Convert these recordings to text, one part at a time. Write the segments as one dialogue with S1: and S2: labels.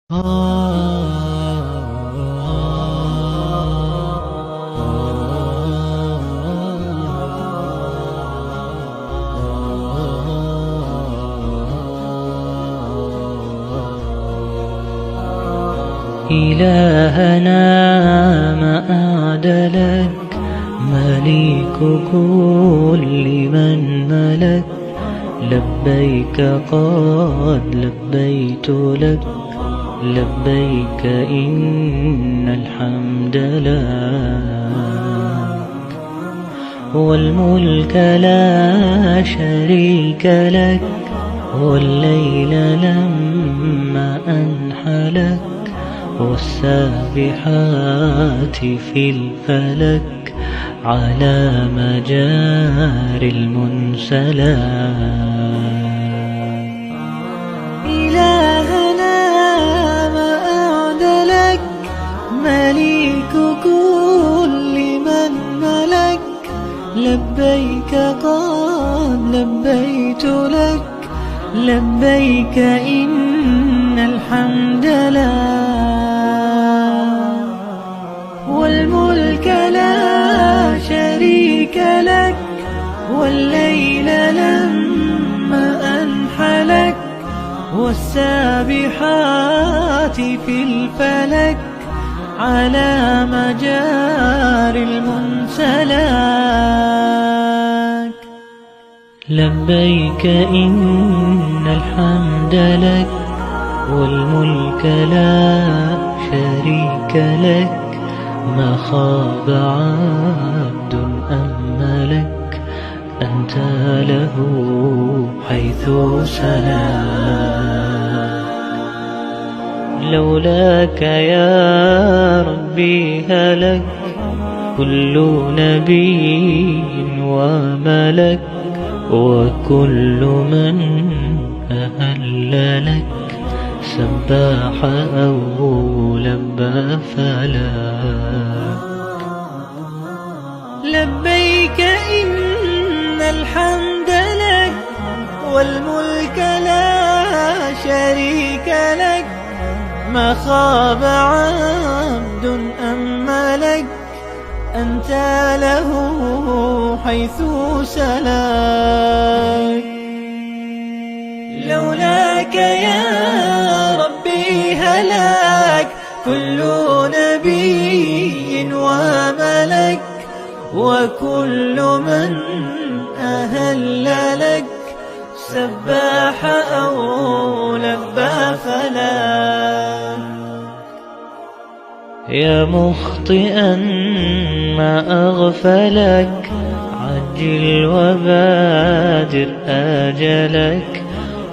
S1: إلهنا ما أعدلك، مليك كل من ملك. لبيك قد لبيت لك، لبيك إن الحمد لك، والملك لا شريك لك. والليل لما أنحلك، والسابحات في الفلك، على مجاري المنسلك.
S2: إلهنا ما أعدلك، مليك كل من ملك. لبيك قد لبيت لك، لبيك إن الحمد لك، والملك لا شريك لك. والليل لما أنحلك، والسابحات في الفلك، على مجاري المنسلك.
S1: لبيك إن الحمد لك، والملك لا شريك لك. ما خاب عبد أملك، أنت له حيث سلك. لولاك يا ربي هلك كل نبي وملك، وكل من أهل لك سباح أو لبى فلك.
S2: لبيك إن الحمد لك، والملك لا شريك لك. ما خاب عبد أملك، أنت له حيث سلك. لولاك يا ربي هلك كل نبي وملك، وكل من أهل لك سباح أو لبى فلك.
S1: يا مخطئا ما أغفلك، عجل وبادر آجلك.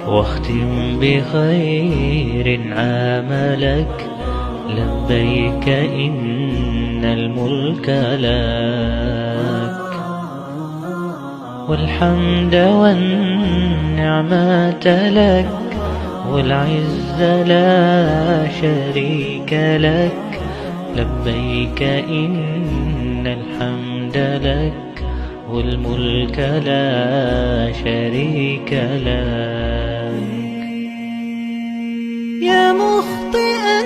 S1: واختم بخير عملك، لبيك إن الملك لك، والحمد والنعمة لك. والعز لا شريك لك، لبيك إن الحمد لك، والملك لا شريك لك.
S2: يا مخطئا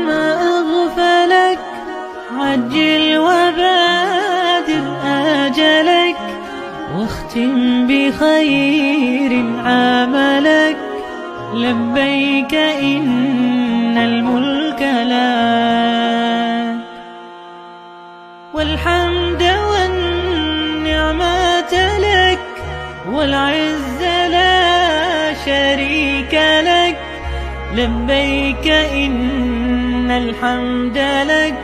S2: ما أغفلك، عجل وبادر آجلك. واختم بخير عملك، لبيك إن الملك لك، والحمد والنعمة لك. والعز لا شريك لك، لبيك إن الحمد لك،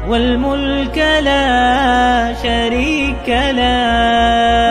S2: والملك لا شريك لك.